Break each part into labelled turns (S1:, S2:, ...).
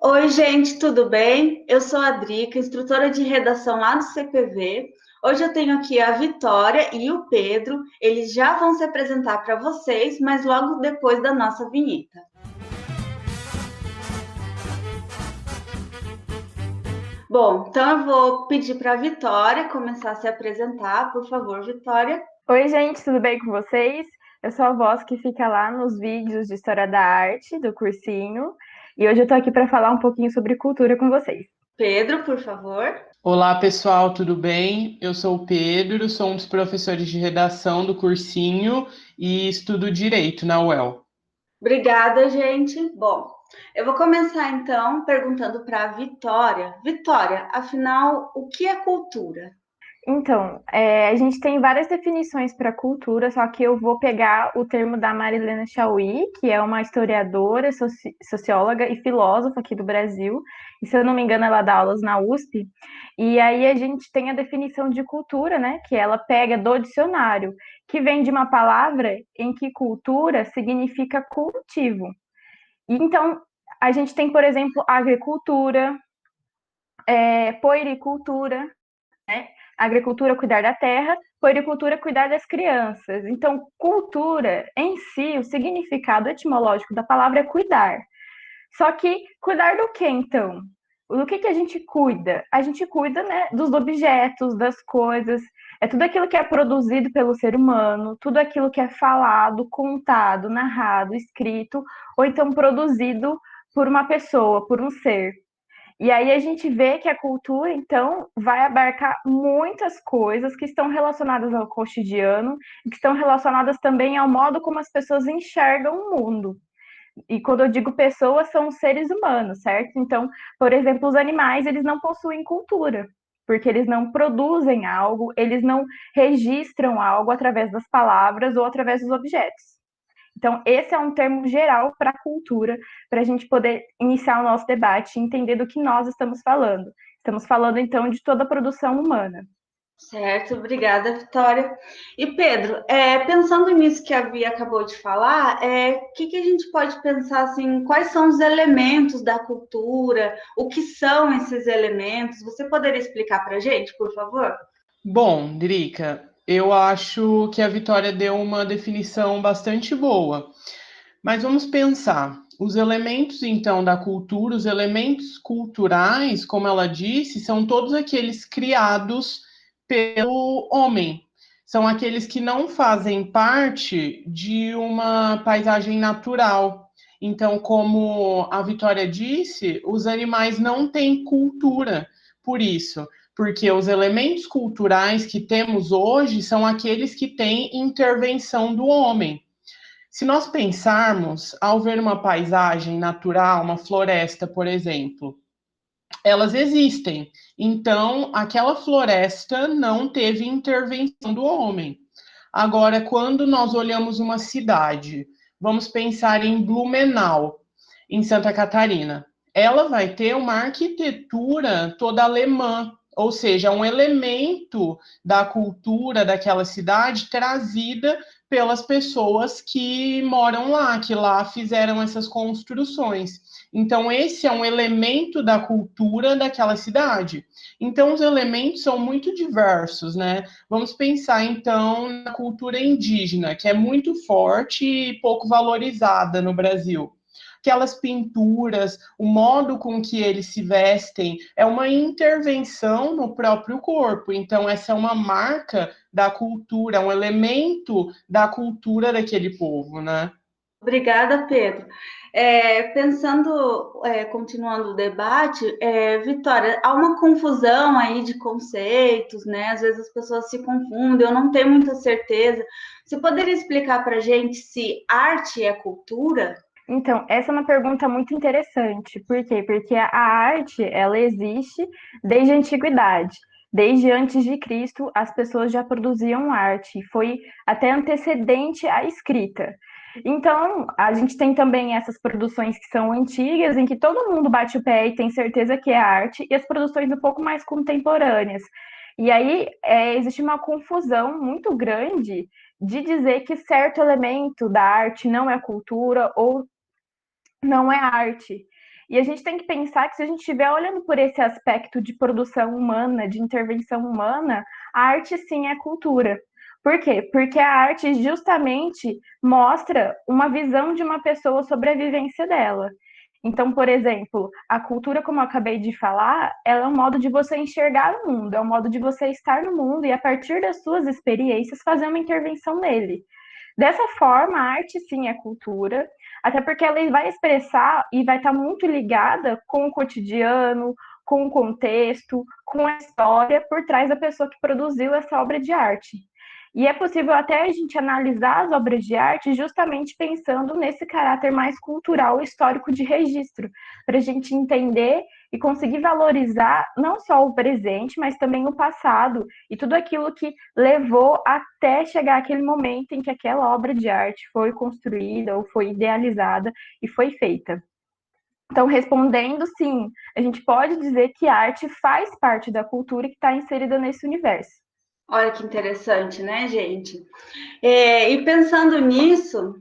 S1: Oi, gente, tudo bem? Eu sou a Drica, instrutora de redação lá do CPV. Hoje eu tenho aqui a Vitória e o Pedro. Eles já vão se apresentar para vocês, mas logo depois da nossa vinheta. Bom, então eu vou pedir para a Vitória começar a se apresentar. Por favor, Vitória.
S2: Oi, gente, tudo bem com vocês? Eu sou a voz que fica lá nos vídeos de História da Arte, do cursinho, e hoje eu tô aqui para falar um pouquinho sobre cultura com vocês.
S1: Pedro, por favor.
S3: Olá, pessoal, tudo bem? Eu sou o Pedro, sou um dos professores de redação do cursinho e estudo Direito na UEL.
S1: Obrigada, gente. Bom, eu vou começar então perguntando para a Vitória. Vitória, afinal, o que é cultura?
S2: Então, a gente tem várias definições para cultura, só que eu vou pegar o termo da Marilena Chauí, que é uma historiadora, socióloga e filósofa aqui do Brasil, e se eu não me engano, ela dá aulas na USP. E aí a gente tem a definição de cultura, né, que ela pega do dicionário, que vem de uma palavra em que cultura significa cultivo. E então, a gente tem, por exemplo, agricultura, puericultura, né? Agricultura, cuidar da terra, puericultura, cuidar das crianças. Então, cultura em si, o significado etimológico da palavra é cuidar. Só que cuidar do que então? Do que a gente cuida? A gente cuida, né, dos objetos, das coisas, é tudo aquilo que é produzido pelo ser humano, tudo aquilo que é falado, contado, narrado, escrito, ou então produzido por uma pessoa, por um ser. E aí a gente vê que a cultura, então, vai abarcar muitas coisas que estão relacionadas ao cotidiano e que estão relacionadas também ao modo como as pessoas enxergam o mundo. E quando eu digo pessoas, são os seres humanos, certo? Então, por exemplo, os animais, eles não possuem cultura, porque eles não produzem algo, eles não registram algo através das palavras ou através dos objetos. Então, esse é um termo geral para a cultura, para a gente poder iniciar o nosso debate e entender do que nós estamos falando. Estamos falando, então, de toda a produção humana.
S1: Certo, obrigada, Vitória. E Pedro, pensando nisso que a Bia acabou de falar, o que a gente pode pensar assim, quais são os elementos da cultura, o que são esses elementos? Você poderia explicar para a gente, por favor?
S3: Bom, Drica, eu acho que a Vitória deu uma definição bastante boa, mas vamos pensar. Os elementos, então, da cultura, os elementos culturais, como ela disse, são todos aqueles criados pelo homem. São aqueles que não fazem parte de uma paisagem natural. Então, como a Vitória disse, os animais não têm cultura por isso, porque os elementos culturais que temos hoje são aqueles que têm intervenção do homem. Se nós pensarmos, ao ver uma paisagem natural, uma floresta, por exemplo, elas existem. Então, aquela floresta não teve intervenção do homem. Agora, quando nós olhamos uma cidade, vamos pensar em Blumenau, em Santa Catarina. Ela vai ter uma arquitetura toda alemã, ou seja, um elemento da cultura daquela cidade trazida pelas pessoas que moram lá, que lá fizeram essas construções. Então, esse é um elemento da cultura daquela cidade. Então, os elementos são muito diversos, né? Vamos pensar, então, na cultura indígena, que é muito forte e pouco valorizada no Brasil. Aquelas pinturas, o modo com que eles se vestem, é uma intervenção no próprio corpo. Então, essa é uma marca da cultura, um elemento da cultura daquele povo, né?
S1: Obrigada, Pedro. Pensando, continuando o debate, Vitória, há uma confusão aí de conceitos, né? Às vezes as pessoas se confundem, eu não tenho muita certeza. Você poderia explicar para a gente se arte é cultura?
S2: Então, essa é uma pergunta muito interessante. Por quê? Porque a arte, ela existe desde a antiguidade. Desde antes de Cristo, as pessoas já produziam arte. Foi até antecedente à escrita. Então, a gente tem também essas produções que são antigas, em que todo mundo bate o pé e tem certeza que é arte, e as produções um pouco mais contemporâneas. E aí, existe uma confusão muito grande de dizer que certo elemento da arte não é cultura ou não é arte. E a gente tem que pensar que se a gente estiver olhando por esse aspecto de produção humana, de intervenção humana, a arte sim é cultura. Por quê? Porque a arte justamente mostra uma visão de uma pessoa sobre a vivência dela. Então, por exemplo, a cultura, como eu acabei de falar, ela é um modo de você enxergar o mundo, é um modo de você estar no mundo e, a partir das suas experiências, fazer uma intervenção nele. Dessa forma, a arte sim é cultura, até porque ela vai expressar e vai estar muito ligada com o cotidiano, com o contexto, com a história por trás da pessoa que produziu essa obra de arte. E é possível até a gente analisar as obras de arte justamente pensando nesse caráter mais cultural e histórico de registro, para a gente entender e conseguir valorizar não só o presente, mas também o passado e tudo aquilo que levou até chegar aquele momento em que aquela obra de arte foi construída ou foi idealizada e foi feita. Então, respondendo, sim, a gente pode dizer que a arte faz parte da cultura que está inserida nesse universo.
S1: Olha que interessante, né, gente? E pensando nisso,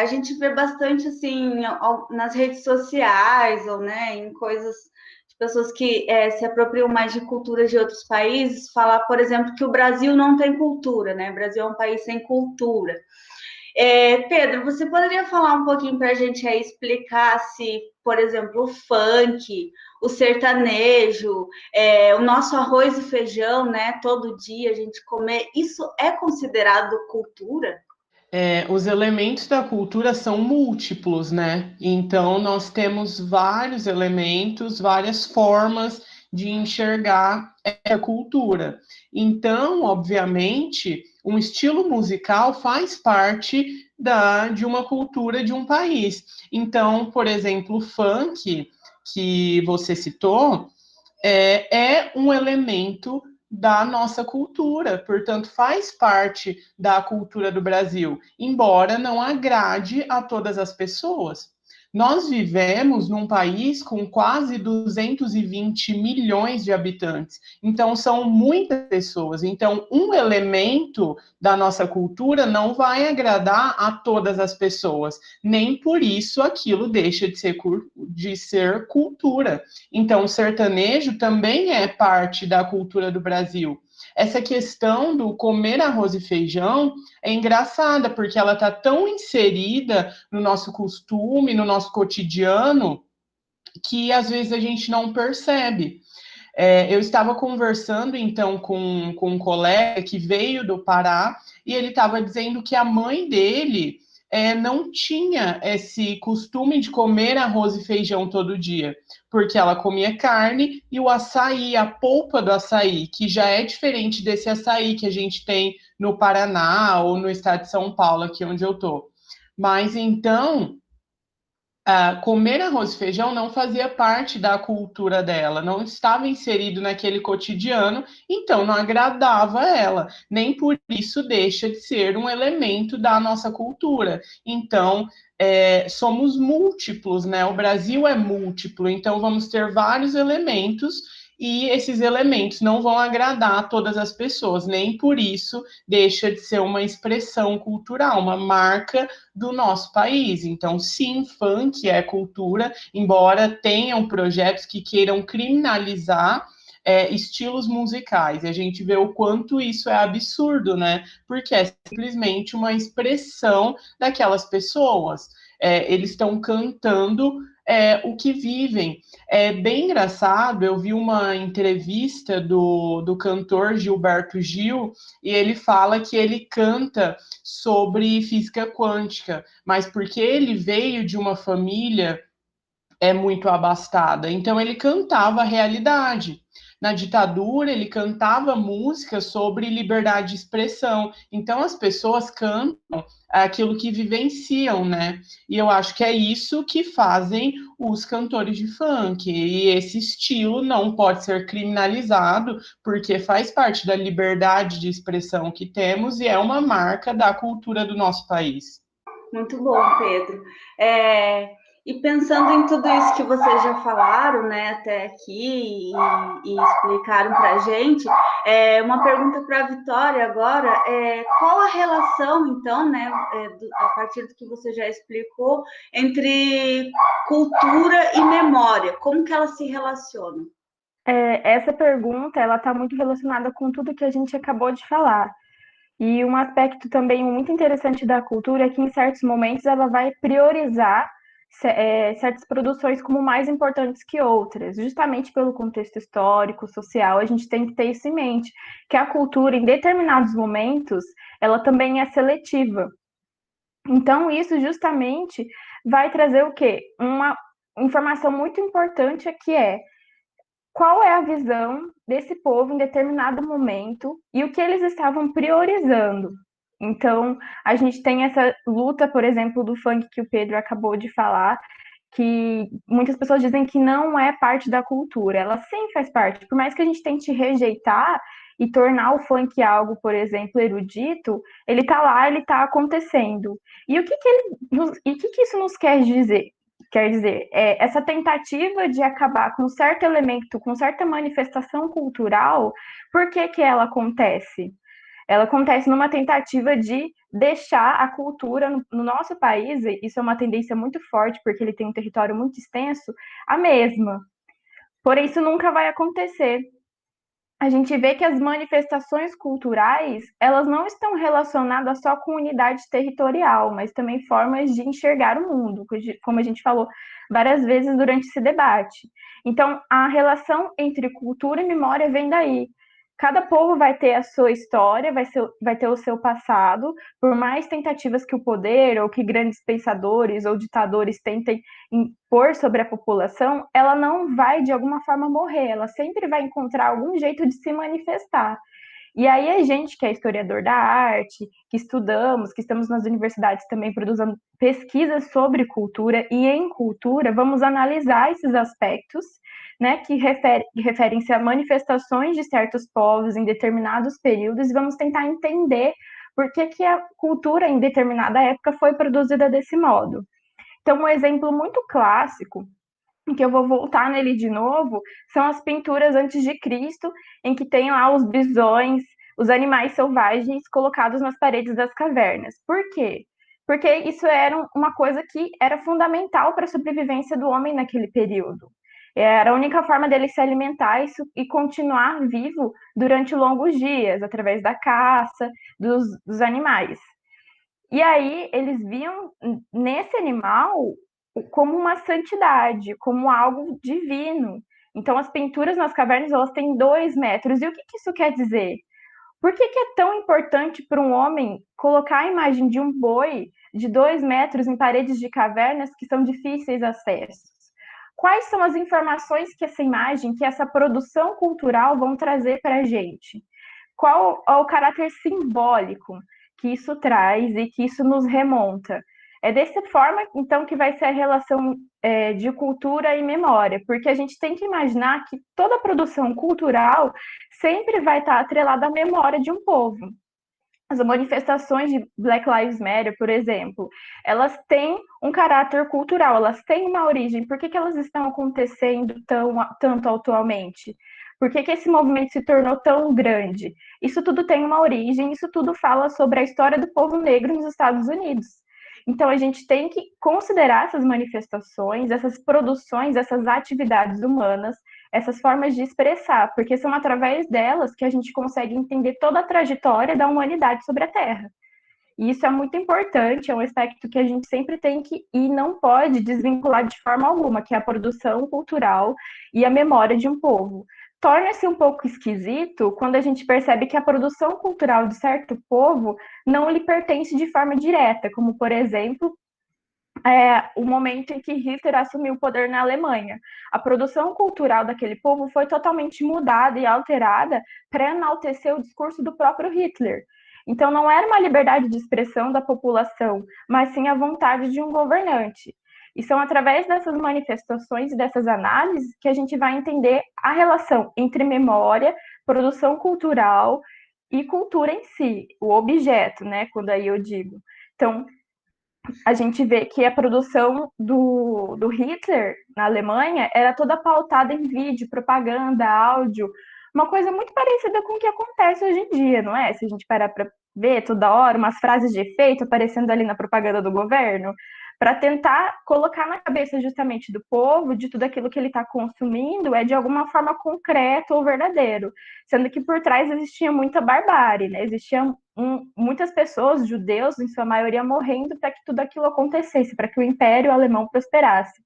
S1: a gente vê bastante assim nas redes sociais ou, né, em coisas de pessoas que se apropriam mais de culturas de outros países, falar, por exemplo, que o Brasil não tem cultura, né? O Brasil é um país sem cultura. Pedro, você poderia falar um pouquinho para a gente aí, explicar se, por exemplo, o funk, o sertanejo, o nosso arroz e feijão, né? Todo dia a gente comer, isso é considerado cultura?
S3: Os elementos da cultura são múltiplos, né? Então, nós temos vários elementos, várias formas de enxergar a cultura. Então, obviamente, um estilo musical faz parte de uma cultura de um país. Então, por exemplo, o funk, que você citou, é um elemento da nossa cultura, portanto, faz parte da cultura do Brasil, embora não agrade a todas as pessoas. Nós vivemos num país com quase 220 milhões de habitantes, então são muitas pessoas. Então, um elemento da nossa cultura não vai agradar a todas as pessoas, nem por isso aquilo deixa de ser cultura. Então, o sertanejo também é parte da cultura do Brasil. Essa questão do comer arroz e feijão é engraçada, porque ela está tão inserida no nosso costume, no nosso cotidiano, que às vezes a gente não percebe. Eu estava conversando então com um colega que veio do Pará e ele estava dizendo que a mãe dele não tinha esse costume de comer arroz e feijão todo dia, porque ela comia carne e o açaí, a polpa do açaí, que já é diferente desse açaí que a gente tem no Paraná ou no estado de São Paulo, aqui onde eu estou. Mas então, comer arroz e feijão não fazia parte da cultura dela, não estava inserido naquele cotidiano, então não agradava ela. Nem por isso deixa de ser um elemento da nossa cultura. Então, somos múltiplos, né? O Brasil é múltiplo, então vamos ter vários elementos. E esses elementos não vão agradar a todas as pessoas, nem por isso deixa de ser uma expressão cultural, uma marca do nosso país. Então, sim, funk é cultura, embora tenham projetos que queiram criminalizar estilos musicais. E a gente vê o quanto isso é absurdo, né? Porque é simplesmente uma expressão daquelas pessoas. Eles estão cantando o que vivem. É bem engraçado, eu vi uma entrevista do cantor Gilberto Gil, e ele fala que ele canta sobre física quântica, mas porque ele veio de uma família muito abastada, então ele cantava a realidade. Na ditadura, ele cantava música sobre liberdade de expressão. Então, as pessoas cantam aquilo que vivenciam, né? E eu acho que é isso que fazem os cantores de funk. E esse estilo não pode ser criminalizado, porque faz parte da liberdade de expressão que temos e é uma marca da cultura do nosso país.
S1: Muito bom, Pedro. E pensando em tudo isso que vocês já falaram, né, até aqui e explicaram para a gente, uma pergunta para a Vitória agora, qual a relação, então, né, a partir do que você já explicou, entre cultura e memória? Como que elas se relacionam?
S2: Essa pergunta, ela está muito relacionada com tudo que a gente acabou de falar. E um aspecto também muito interessante da cultura é que, em certos momentos, ela vai priorizar certas produções como mais importantes que outras, justamente pelo contexto histórico, social. A gente tem que ter isso em mente, que a cultura, em determinados momentos, ela também é seletiva. Então, isso justamente vai trazer o quê? Uma informação muito importante que é qual é a visão desse povo em determinado momento e o que eles estavam priorizando. Então, a gente tem essa luta, por exemplo, do funk que o Pedro acabou de falar, que muitas pessoas dizem que não é parte da cultura. Ela sim faz parte. Por mais que a gente tente rejeitar e tornar o funk algo, por exemplo, erudito, ele está lá, ele está acontecendo. E o que isso nos quer dizer? Quer dizer, essa tentativa de acabar com certo elemento, com certa manifestação cultural, por que que ela acontece? Ela acontece numa tentativa de deixar a cultura no nosso país, e isso é uma tendência muito forte, porque ele tem um território muito extenso, a mesma. Porém, isso nunca vai acontecer. A gente vê que as manifestações culturais, elas não estão relacionadas só com unidade territorial, mas também formas de enxergar o mundo, como a gente falou várias vezes durante esse debate. Então, a relação entre cultura e memória vem daí. Cada povo vai ter a sua história, vai ter o seu passado, por mais tentativas que o poder ou que grandes pensadores ou ditadores tentem impor sobre a população, ela não vai de alguma forma morrer, ela sempre vai encontrar algum jeito de se manifestar. E aí a gente que é historiador da arte, que estudamos, que estamos nas universidades também produzindo pesquisas sobre cultura e em cultura, vamos analisar esses aspectos, né, que referem-se a manifestações de certos povos em determinados períodos e vamos tentar entender por que que a cultura em determinada época foi produzida desse modo. Então, um exemplo muito clássico, que eu vou voltar nele de novo, são as pinturas antes de Cristo, em que tem lá os bisões, os animais selvagens colocados nas paredes das cavernas. Por quê? Porque isso era uma coisa que era fundamental para a sobrevivência do homem naquele período. Era a única forma dele se alimentar e continuar vivo durante longos dias, através da caça dos animais. E aí eles viam nesse animal como uma santidade, como algo divino. Então as pinturas nas cavernas elas têm 2 metros. E o que isso quer dizer? Por que é tão importante para um homem colocar a imagem de um boi de 2 metros em paredes de cavernas que são difíceis acesso? Quais são as informações que essa imagem, que essa produção cultural vão trazer para a gente? Qual é o caráter simbólico que isso traz e que isso nos remonta? É dessa forma, então, que vai ser a relação de cultura e memória, porque a gente tem que imaginar que toda produção cultural sempre vai estar atrelada à memória de um povo. As manifestações de Black Lives Matter, por exemplo, elas têm um caráter cultural, elas têm uma origem. Por que elas estão acontecendo tanto atualmente? Por que esse movimento se tornou tão grande? Isso tudo tem uma origem, isso tudo fala sobre a história do povo negro nos Estados Unidos. Então, a gente tem que considerar essas manifestações, essas produções, essas atividades humanas, essas formas de expressar, porque são através delas que a gente consegue entender toda a trajetória da humanidade sobre a Terra. E isso é muito importante, é um aspecto que a gente sempre tem que e não pode desvincular de forma alguma, que é a produção cultural e a memória de um povo. Torna-se um pouco esquisito quando a gente percebe que a produção cultural de certo povo não lhe pertence de forma direta, como, por exemplo, o momento em que Hitler assumiu o poder na Alemanha. A produção cultural daquele povo foi totalmente mudada e alterada para enaltecer o discurso do próprio Hitler. Então, não era uma liberdade de expressão da população, mas sim a vontade de um governante. E são através dessas manifestações e dessas análises que a gente vai entender a relação entre memória, produção cultural e cultura em si, o objeto, né? Quando aí eu digo. Então, a gente vê que a produção do Hitler na Alemanha era toda pautada em vídeo, propaganda, áudio, uma coisa muito parecida com o que acontece hoje em dia, não é? Se a gente parar para ver toda hora umas frases de efeito aparecendo ali na propaganda do governo, para tentar colocar na cabeça justamente do povo de tudo aquilo que ele está consumindo é de alguma forma concreto ou verdadeiro, sendo que por trás existia muita barbárie, né? Existiam muitas pessoas, judeus em sua maioria, morrendo para que tudo aquilo acontecesse, para que o Império Alemão prosperasse.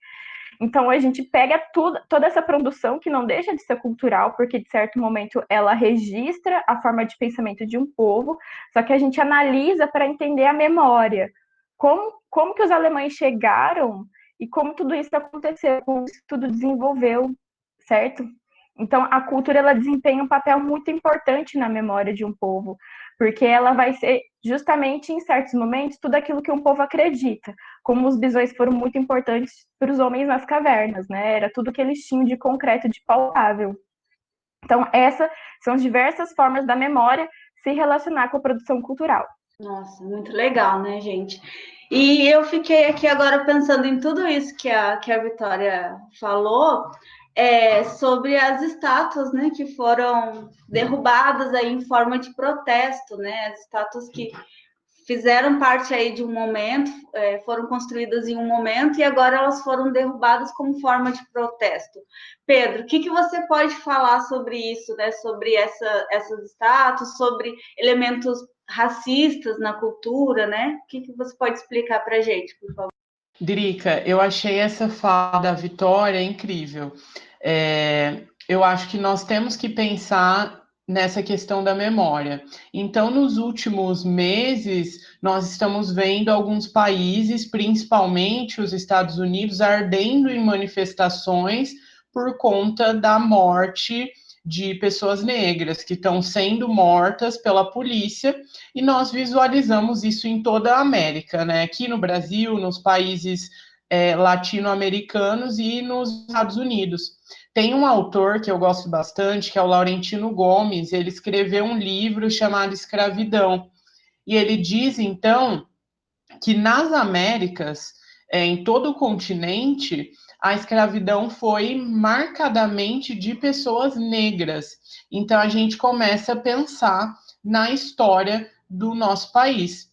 S2: Então a gente pega toda essa produção que não deixa de ser cultural, porque de certo momento ela registra a forma de pensamento de um povo, só que a gente analisa para entender a memória. Como que os alemães chegaram e como tudo isso aconteceu, como isso tudo desenvolveu, certo? Então a cultura ela desempenha um papel muito importante na memória de um povo, porque ela vai ser justamente em certos momentos tudo aquilo que um povo acredita, como os bisões foram muito importantes para os homens nas cavernas, né? Era tudo que eles tinham de concreto, de palpável. Então, essas são as diversas formas da memória se relacionar com a produção cultural.
S1: Nossa, muito legal, né, gente? E eu fiquei aqui agora pensando em tudo isso que a Vitória falou, sobre as estátuas, né, que foram derrubadas aí em forma de protesto, né? As estátuas que fizeram parte aí de um momento, foram construídas em um momento e agora elas foram derrubadas como forma de protesto. Pedro, o que você pode falar sobre isso, né? Sobre essas estátuas, sobre elementos racistas na cultura, né? O que você pode explicar para a gente, por favor?
S3: Drica, eu achei essa fala da Vitória incrível. Eu acho que nós temos que pensar nessa questão da memória. Então, nos últimos meses, nós estamos vendo alguns países, principalmente os Estados Unidos, ardendo em manifestações por conta da morte de pessoas negras que estão sendo mortas pela polícia, e nós visualizamos isso em toda a América, né? Aqui no Brasil, nos países latino-americanos e nos Estados Unidos. Tem um autor que eu gosto bastante, que é o Laurentino Gomes, ele escreveu um livro chamado Escravidão, e ele diz, então, que nas Américas, em todo o continente, a escravidão foi marcadamente de pessoas negras. Então, a gente começa a pensar na história do nosso país.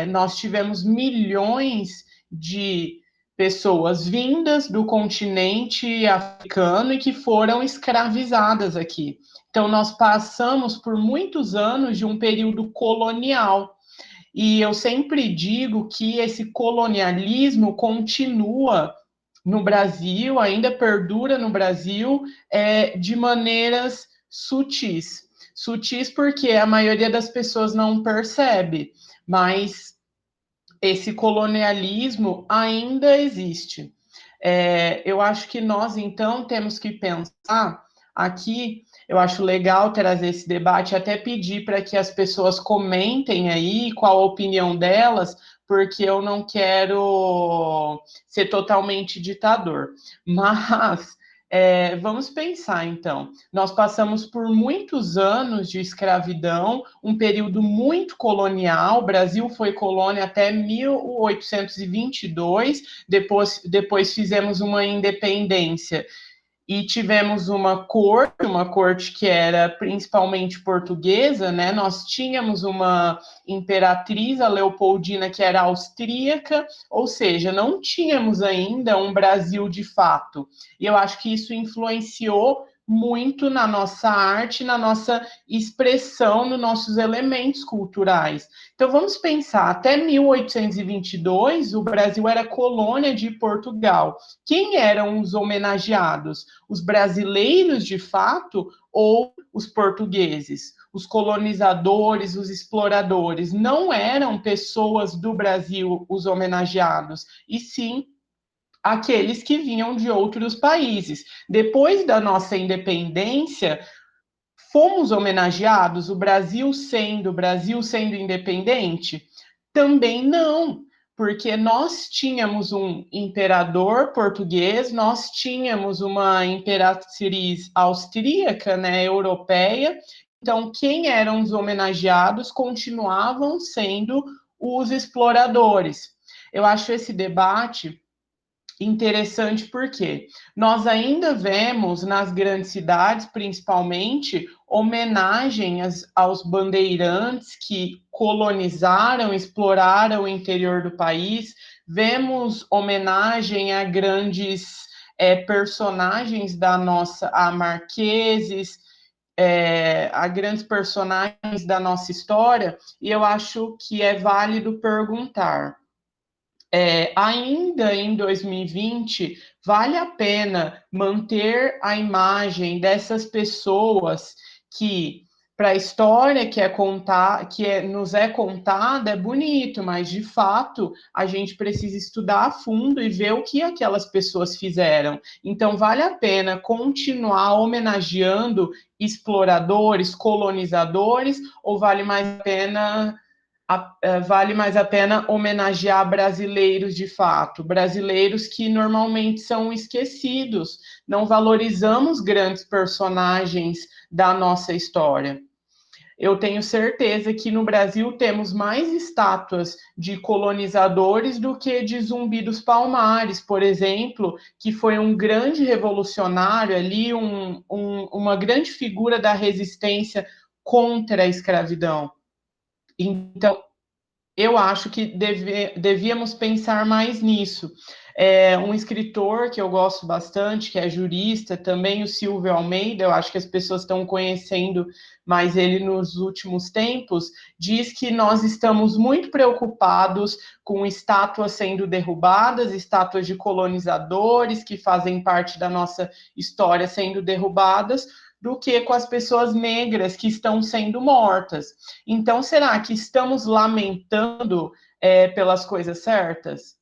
S3: Nós tivemos milhões de pessoas vindas do continente africano e que foram escravizadas aqui. Então, nós passamos por muitos anos de um período colonial. E eu sempre digo que esse colonialismo continua no Brasil, ainda perdura no Brasil, de maneiras sutis. Sutis porque a maioria das pessoas não percebe, mas esse colonialismo ainda existe. Eu acho que nós, então, temos que pensar aqui. Eu acho legal trazer esse debate, até pedir para que as pessoas comentem aí qual a opinião delas, porque eu não quero ser totalmente ditador. Mas vamos pensar, então. Nós passamos por muitos anos de escravidão, um período muito colonial. O Brasil foi colônia até 1822, depois fizemos uma independência e tivemos uma corte que era principalmente portuguesa, né? Nós tínhamos uma imperatriz, a Leopoldina, que era austríaca, ou seja, não tínhamos ainda um Brasil de fato. E eu acho que isso influenciou muito na nossa arte, na nossa expressão, nos nossos elementos culturais. Então vamos pensar, até 1822 o Brasil era colônia de Portugal. Quem eram os homenageados? Os brasileiros de fato ou os portugueses? Os colonizadores, os exploradores? Não eram pessoas do Brasil os homenageados, e sim aqueles que vinham de outros países. Depois da nossa independência, fomos homenageados, o Brasil sendo independente? Também não, porque nós tínhamos um imperador português, nós tínhamos uma imperatriz austríaca, né, europeia. Então, quem eram os homenageados continuavam sendo os exploradores. Eu acho esse debate interessante porque nós ainda vemos nas grandes cidades, principalmente, homenagens aos bandeirantes que colonizaram, exploraram o interior do país, vemos homenagem a grandes personagens da nossa, a marqueses, a grandes personagens da nossa história, e eu acho que é válido perguntar, ainda em 2020, vale a pena manter a imagem dessas pessoas que, para a história que nos é contada, é bonito, mas de fato a gente precisa estudar a fundo e ver o que aquelas pessoas fizeram. Então, vale a pena continuar homenageando exploradores, colonizadores, ou vale mais a pena homenagear brasileiros de fato, brasileiros que normalmente são esquecidos, não valorizamos grandes personagens da nossa história. Eu tenho certeza que no Brasil temos mais estátuas de colonizadores do que de Zumbi dos Palmares, por exemplo, que foi um grande revolucionário ali, uma grande figura da resistência contra a escravidão. Então, eu acho que devíamos pensar mais nisso. Um escritor que eu gosto bastante, que é jurista, também o Silvio Almeida, eu acho que as pessoas estão conhecendo mais ele nos últimos tempos, diz que nós estamos muito preocupados com estátuas sendo derrubadas, estátuas de colonizadores que fazem parte da nossa história sendo derrubadas, do que com as pessoas negras que estão sendo mortas. Então, será que estamos lamentando pelas coisas certas?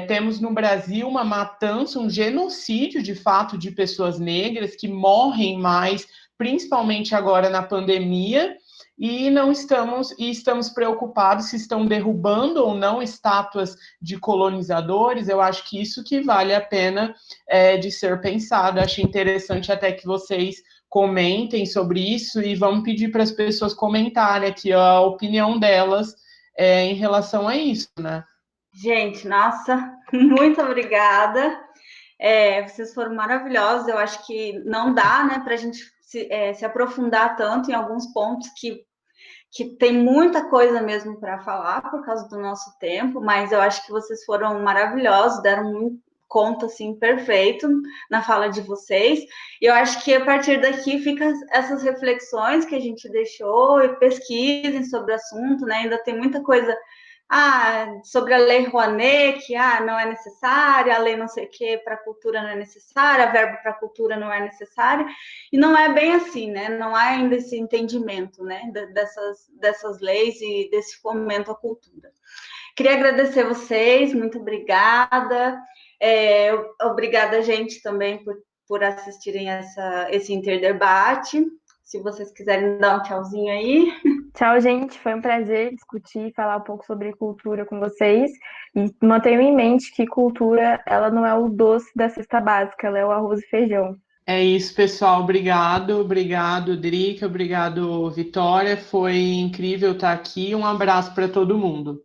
S3: Temos no Brasil uma matança, um genocídio, de fato, de pessoas negras que morrem mais, principalmente agora na pandemia, e estamos preocupados se estão derrubando ou não estátuas de colonizadores. Eu acho que isso que vale a pena de ser pensado. Achei interessante até que vocês comentem sobre isso e vamos pedir para as pessoas comentarem aqui a opinião delas em relação a isso, né?
S1: Gente, nossa, muito obrigada. Vocês foram maravilhosos. Eu acho que não dá, né, para a gente se aprofundar tanto em alguns pontos que tem muita coisa mesmo para falar por causa do nosso tempo, mas eu acho que vocês foram maravilhosos, deram muito conta, assim, perfeito na fala de vocês. E eu acho que a partir daqui fica essas reflexões que a gente deixou e pesquisem sobre o assunto, né? Ainda tem muita coisa sobre a lei Rouanet, que não é necessária, a lei não sei o que para a cultura não é necessária, a verba para a cultura não é necessária, e não é bem assim, né? Não há ainda esse entendimento, né, dessas leis e desse fomento à cultura. Queria agradecer vocês, muito obrigada. Obrigada, gente, também por assistirem esse interdebate. Se vocês quiserem dar um tchauzinho aí.
S2: Tchau, gente. Foi um prazer discutir e falar um pouco sobre cultura com vocês. E mantenham em mente que cultura, ela não é o doce da cesta básica, ela é o arroz e feijão.
S3: É isso, pessoal. Obrigado, Drica, obrigado, Vitória. Foi incrível estar aqui. Um abraço para todo mundo.